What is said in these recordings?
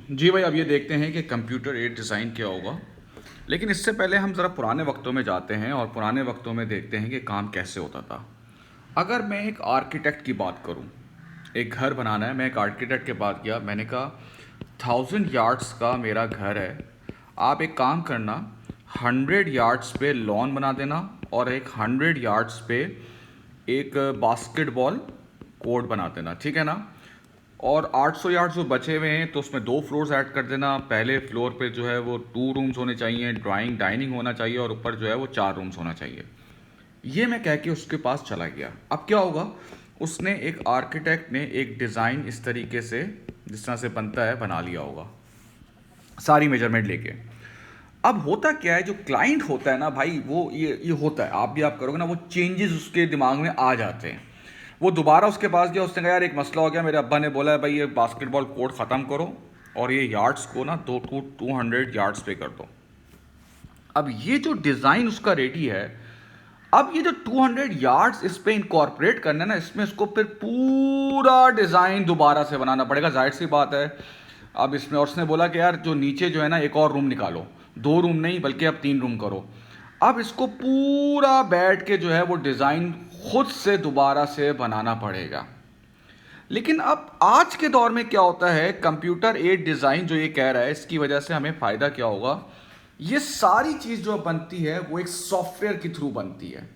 जी भाई, अब ये देखते हैं कि कंप्यूटर एडेड डिज़ाइन क्या होगा। लेकिन इससे पहले हम ज़रा पुराने वक्तों में जाते हैं और पुराने वक्तों में देखते हैं कि काम कैसे होता था। अगर मैं एक आर्किटेक्ट की बात करूं, एक घर बनाना है, मैं एक आर्किटेक्ट के पास गया, मैंने कहा 1000 यार्ड्स का मेरा घर है, आप एक काम करना, 100 यार्ड्स पे लॉन बना देना और एक 100 यार्ड्स पे एक बास्केटबॉल कोर्ट बना देना, ठीक है ना। और 800 यार्ड्स जो बचे हुए हैं तो उसमें 2 फ्लोर्स ऐड कर देना। पहले फ्लोर पे जो है वो 2 रूम्स होने चाहिए, ड्राइंग डाइनिंग होना चाहिए और ऊपर जो है वो 4 रूम्स होना चाहिए। ये मैं कह के उसके पास चला गया। अब क्या होगा, उसने एक आर्किटेक्ट ने एक डिज़ाइन इस तरीके से जिस तरह से बनता है बना लिया होगा, सारी मेजरमेंट लेके। अब होता क्या है, जो क्लाइंट होता है ना भाई, वो ये होता है, आप भी आप करोगे ना, वो चेंजेस उसके दिमाग में आ जाते हैं। वो दोबारा उसके पास गया, उसने कहा यार एक मसला हो गया, मेरे अब्बा ने बोला है भाई ये बास्केटबॉल कोर्ट ख़त्म करो और ये यार्ड्स को ना 200 यार्ड्स पे कर दो। अब ये जो डिज़ाइन उसका रेडी है, अब ये जो 200 यार्ड्स इस पे इनकॉर्पोरेट करना है ना, इसमें इसको फिर पूरा डिज़ाइन दोबारा से बनाना पड़ेगा, जाहिर सी बात है। अब इसमें और उसने बोला कि यार जो नीचे जो है ना एक और रूम निकालो, 2 रूम नहीं बल्कि अब 3 रूम करो। अब इसको पूरा बैठ के जो है वो डिज़ाइन खुद से दोबारा से बनाना पड़ेगा। लेकिन अब आज के दौर में क्या होता है, कंप्यूटर एड डिज़ाइन जो ये कह रहा है, इसकी वजह से हमें फ़ायदा क्या होगा, ये सारी चीज़ जो बनती है वो एक सॉफ्टवेयर के थ्रू बनती है,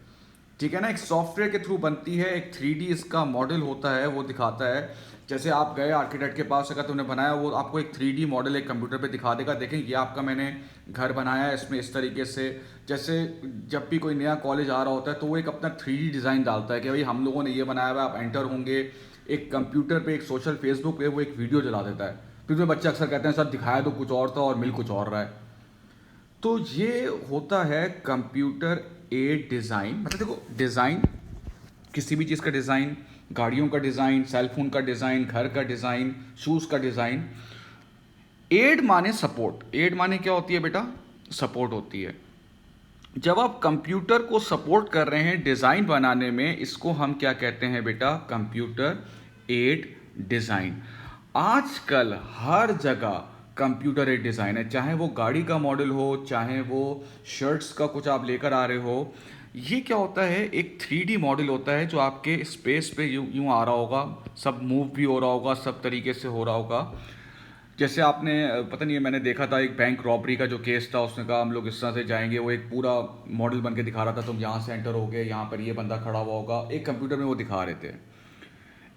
ठीक है ना। एक सॉफ्टवेयर के थ्रू बनती है, एक 3D इसका मॉडल होता है, वो दिखाता है। जैसे आप गए आर्किटेक्ट के पास, अगर तुमने बनाया, वो आपको एक 3D मॉडल एक कंप्यूटर पे दिखा देगा, देखें ये आपका मैंने घर बनाया है, इसमें इस तरीके से। जैसे जब भी कोई नया कॉलेज आ रहा होता है तो वो एक अपना 3D डिज़ाइन डालता है कि भाई हम लोगों ने ये बनाया हुआ है, आप एंटर होंगे। एक कंप्यूटर पे, एक सोशल फेसबुक पे वो एक वीडियो चला देता है, फिर उसमें बच्चे अक्सर कहते हैं सर दिखाया तो कुछ और था और मिल कुछ और रहा है। तो ये होता है कंप्यूटर एड डिज़ाइन। मतलब देखो, डिज़ाइन, किसी भी चीज़ का डिज़ाइन, गाड़ियों का डिज़ाइन, सेलफोन का डिज़ाइन, घर का डिज़ाइन, शूज़ का डिज़ाइन। एड माने सपोर्ट। एड माने क्या होती है बेटा, सपोर्ट होती है। जब आप कंप्यूटर को सपोर्ट कर रहे हैं डिज़ाइन बनाने में, इसको हम क्या कहते हैं बेटा, कंप्यूटर एड डिज़ाइन। आजकल हर जगह कंप्यूटर एड डिज़ाइन है, चाहे वो गाड़ी का मॉडल हो, चाहे वो शर्ट्स का कुछ आप लेकर आ रहे हो। ये क्या होता है, एक 3D मॉडल होता है जो आपके स्पेस पे यूं यूं आ रहा होगा, सब मूव भी हो रहा होगा, सब तरीके से हो रहा होगा। जैसे आपने पता नहीं है, मैंने देखा था एक बैंक रॉबरी का जो केस था, उसने कहा हम लोग इस तरह से जाएंगे, वो एक पूरा मॉडल बन के दिखा रहा था, तुम यहाँ से एंटर होगे, यहाँ पर ये बंदा खड़ा हुआ होगा, एक कंप्यूटर में वो दिखा रहे थे।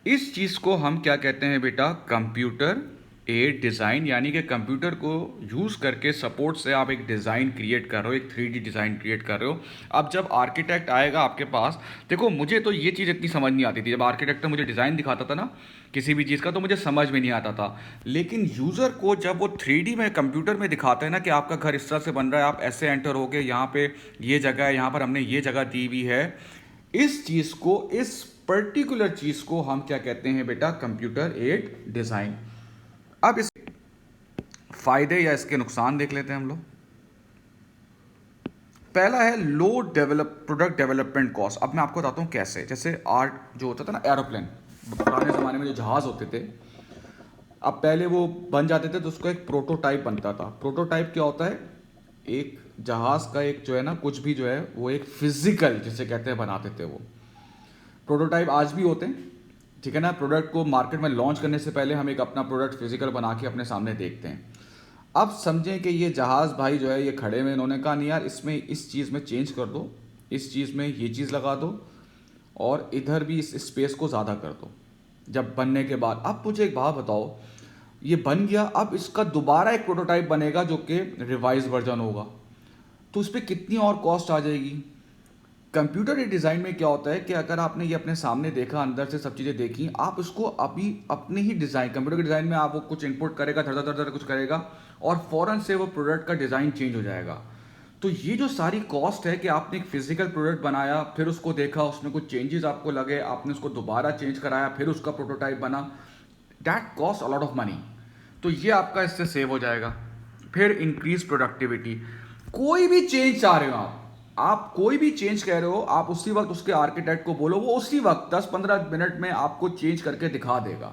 इस चीज़ को हम क्या कहते हैं बेटा, कंप्यूटर एड डिज़ाइन। यानी कि कंप्यूटर को यूज़ करके सपोर्ट से आप एक डिज़ाइन क्रिएट कर रहे हो, एक 3D डिज़ाइन क्रिएट कर रहे हो। अब जब आर्किटेक्ट आएगा आपके पास, देखो मुझे तो ये चीज़ इतनी समझ नहीं आती थी, जब आर्किटेक्ट मुझे डिज़ाइन दिखाता था ना किसी भी चीज़ का, तो मुझे समझ में नहीं आता था। लेकिन यूज़र को जब वो 3D में कंप्यूटर में दिखाता है ना कि आपका घर इस तरह से बन रहा है, आप ऐसे एंटर होगे, यहाँ पे ये जगह है, यहाँ पर हमने ये जगह दी हुई है, इस चीज़ को, इस पर्टिकुलर चीज़ को हम क्या कहते हैं बेटा, कंप्यूटर एड डिज़ाइन। अब इस फायदे या इसके नुकसान देख लेते हैं हम लोग। पहला है लो प्रोडक्ट डेवलपमेंट कॉस्ट। अब मैं आपको बताता हूँ कैसे। जैसे आर्ट जो होता था ना, एरोप्लेन, पुराने ज़माने में जो जहाज़ होते थे, अब पहले वो बन जाते थे तो उसका एक प्रोटोटाइप बनता था। प्रोटोटाइप क्या होता है, एक जहाज़ का एक जो है ना, कुछ भी जो है वो एक फिजिकल जिसे कहते हैं बनाते थे वो। प्रोटोटाइप आज भी होते हैं, ठीक है ना। प्रोडक्ट को मार्केट में लॉन्च करने से पहले हम एक अपना प्रोडक्ट फिजिकल बना के अपने सामने देखते हैं। अब समझें कि ये जहाज़ भाई जो है ये खड़े में, इन्होंने कहा नहीं यार इसमें इस चीज़ में चेंज कर दो, इस चीज़ में ये चीज़ लगा दो और इधर भी इस स्पेस को ज़्यादा कर दो। जब बनने के बाद, अब मुझे एक बात बताओ, ये बन गया, अब इसका दोबारा एक प्रोटोटाइप बनेगा जो कि रिवाइज वर्जन होगा, तो उस पर कितनी और कॉस्ट आ जाएगी। कंप्यूटर के डिज़ाइन में क्या होता है कि अगर आपने ये अपने सामने देखा, अंदर से सब चीज़ें देखी, आप उसको अभी अपने ही डिज़ाइन, कंप्यूटर के डिज़ाइन में आप वो कुछ इनपुट करेगा, धड़ धड़ धड़ कुछ करेगा और फ़ौरन से वो प्रोडक्ट का डिज़ाइन चेंज हो जाएगा। तो ये जो सारी कॉस्ट है कि आपने एक फिजिकल प्रोडक्ट बनाया, फिर उसको देखा, उसमें कुछ चेंजेस आपको लगे, आपने उसको दोबारा चेंज कराया, फिर उसका प्रोटोटाइप बना, that cost a lot of money. तो ये आपका इससे सेव हो जाएगा। फिर इंक्रीज प्रोडक्टिविटी। कोई भी चेंज चाह रहे हो आप कोई भी चेंज कह रहे हो, आप उसी वक्त उसके आर्किटेक्ट को बोलो, वो उसी वक्त 10-15 मिनट में आपको चेंज करके दिखा देगा।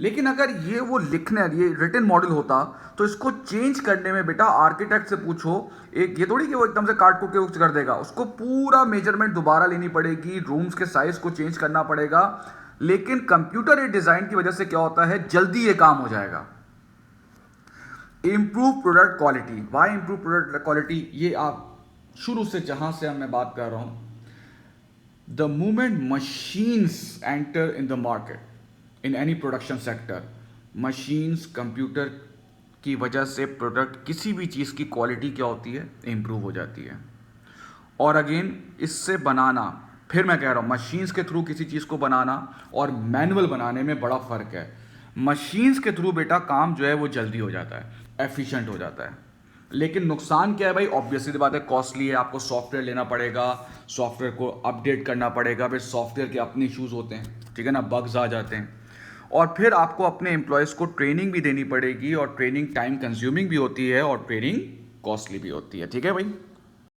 लेकिन अगर ये वो लिखने ये रिटन मॉडल होता तो इसको चेंज करने में बेटा आर्किटेक्ट से पूछो, एक ये थोड़ी कि वो एकदम से काट कूट के कुछ कर देगा, उसको पूरा मेजरमेंट दोबारा लेनी पड़ेगी, रूम्स के साइज को चेंज करना पड़ेगा। लेकिन कंप्यूटर एडेड डिजाइन की वजह से क्या होता है, जल्दी ये काम हो जाएगा। Improve product quality, why improve product quality, ये आप शुरू से जहां से मैं बात कर रहा हूं, the moment machines enter in the market in any production sector, machines computer की वजह से प्रोडक्ट किसी भी चीज़ की क्वालिटी क्या होती है, इम्प्रूव हो जाती है। और अगेन इससे बनाना, फिर मैं कह रहा हूँ मशीन्स के थ्रू किसी चीज़ को बनाना और मैनुअल बनाने में बड़ा फ़र्क है। मशीन्स के थ्रू बेटा काम जो है वो जल्दी हो जाता है, एफिशिएंट हो जाता है। लेकिन नुकसान क्या है भाई, ऑब्वियसली बात है, कॉस्टली है, आपको सॉफ्टवेयर लेना पड़ेगा, सॉफ्टवेयर को अपडेट करना पड़ेगा, फिर सॉफ्टवेयर के अपने इश्यूज़ होते हैं, ठीक है ना, बग्स आ जाते हैं, और फिर आपको अपने एम्प्लॉयज़ को ट्रेनिंग भी देनी पड़ेगी, और ट्रेनिंग टाइम कंज्यूमिंग भी होती है और ट्रेनिंग कॉस्टली भी होती है, ठीक है भाई।